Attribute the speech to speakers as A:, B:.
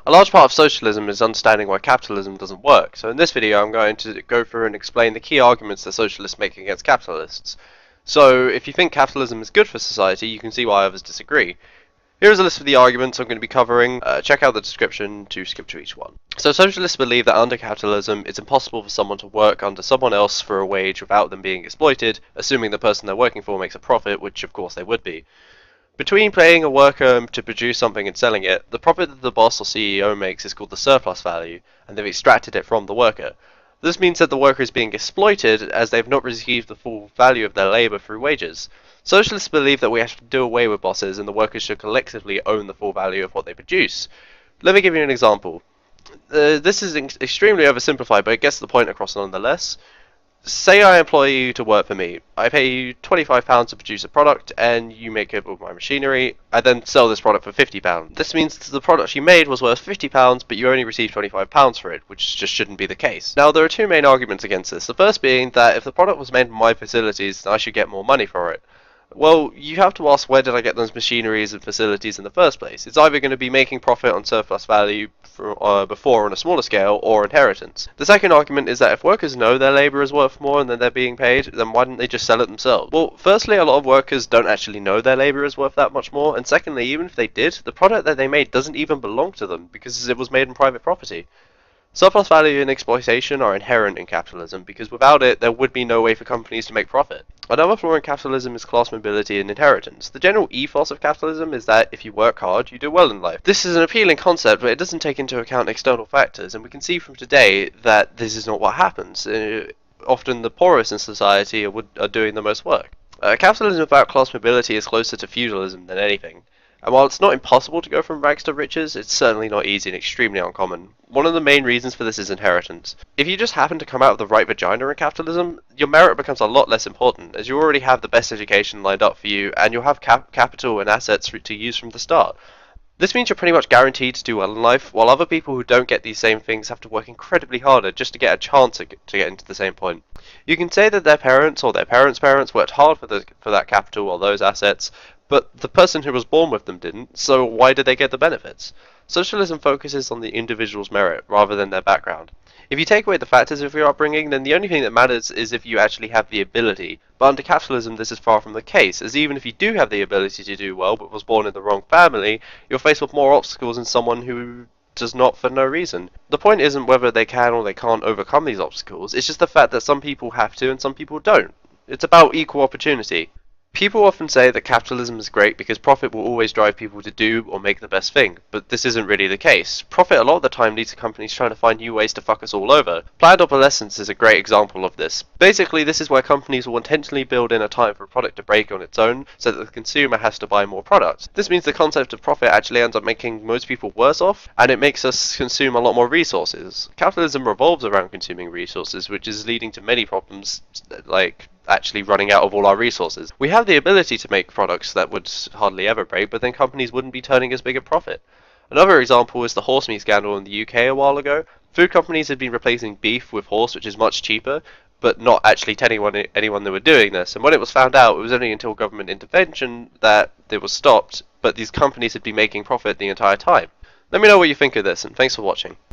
A: A large part of socialism is understanding why capitalism doesn't work, so in this video I'm going to go through and explain the key arguments that socialists make against capitalists. So if you think capitalism is good for society, you can see why others disagree. Here is a list of the arguments I'm going to be covering. Check out the description to skip to each one. So socialists believe that under capitalism it's impossible for someone to work under someone else for a wage without them being exploited, assuming the person they're working for makes a profit, which of course they would be. Between paying a worker to produce something and selling it, the profit that the boss or CEO makes is called the surplus value, and they've extracted it from the worker. This means that the worker is being exploited as they've not received the full value of their labour through wages. Socialists believe that we have to do away with bosses and the workers should collectively own the full value of what they produce. Let me give you an example. This is extremely oversimplified, but it gets the point across nonetheless. Say I employ you to work for me. I pay you £25 to produce a product and you make it with my machinery. I then sell this product for £50. This means the product you made was worth £50 but you only received £25 for it, which just shouldn't be the case. Now there are two main arguments against this. The first being that if the product was made in my facilities, then I should get more money for it. Well, you have to ask, where did I get those machineries and facilities in the first place? It's either going to be making profit on surplus value before on a smaller scale, or inheritance. The second argument is that if workers know their labour is worth more than they're being paid, then why don't they just sell it themselves? Well, firstly, a lot of workers don't actually know their labour is worth that much more, and secondly, even if they did, the product that they made doesn't even belong to them, because it was made in private property. Surplus value and exploitation are inherent in capitalism, because without it, there would be no way for companies to make profit. Another flaw in capitalism is class mobility and inheritance. The general ethos of capitalism is that if you work hard, you do well in life. This is an appealing concept, but it doesn't take into account external factors, and we can see from today that this is not what happens. Often the poorest in society are doing the most work. Capitalism without class mobility is closer to feudalism than anything. And while it's not impossible to go from rags to riches, it's certainly not easy and extremely uncommon. One of the main reasons for this is inheritance. If you just happen to come out of the right vagina in capitalism, your merit becomes a lot less important, as you already have the best education lined up for you, and you'll have capital and assets to use from the start. This means you're pretty much guaranteed to do well in life, while other people who don't get these same things have to work incredibly harder just to get a chance to get into the same point. You can say that their parents or their parents' parents worked hard for that capital or those assets, but the person who was born with them didn't, so why did they get the benefits? Socialism focuses on the individual's merit rather than their background. If you take away the factors of your upbringing, then the only thing that matters is if you actually have the ability. But under capitalism, this is far from the case, as even if you do have the ability to do well but was born in the wrong family, you're faced with more obstacles than someone who does not for no reason. The point isn't whether they can or they can't overcome these obstacles, it's just the fact that some people have to and some people don't. It's about equal opportunity. People often say that capitalism is great because profit will always drive people to do or make the best thing, but this isn't really the case. Profit a lot of the time leads to companies trying to find new ways to fuck us all over. Planned obsolescence is a great example of this. Basically, this is where companies will intentionally build in a time for a product to break on its own so that the consumer has to buy more products. This means the concept of profit actually ends up making most people worse off, and it makes us consume a lot more resources. Capitalism revolves around consuming resources, which is leading to many problems like actually running out of all our resources. We have the ability to make products that would hardly ever break, but then companies wouldn't be turning as big a profit. Another example is the horse meat scandal in the UK a while ago. Food companies had been replacing beef with horse, which is much cheaper, but not actually telling anyone they were doing this. And when it was found out, it was only until government intervention that it was stopped, but these companies had been making profit the entire time. Let me know what you think of this, and thanks for watching.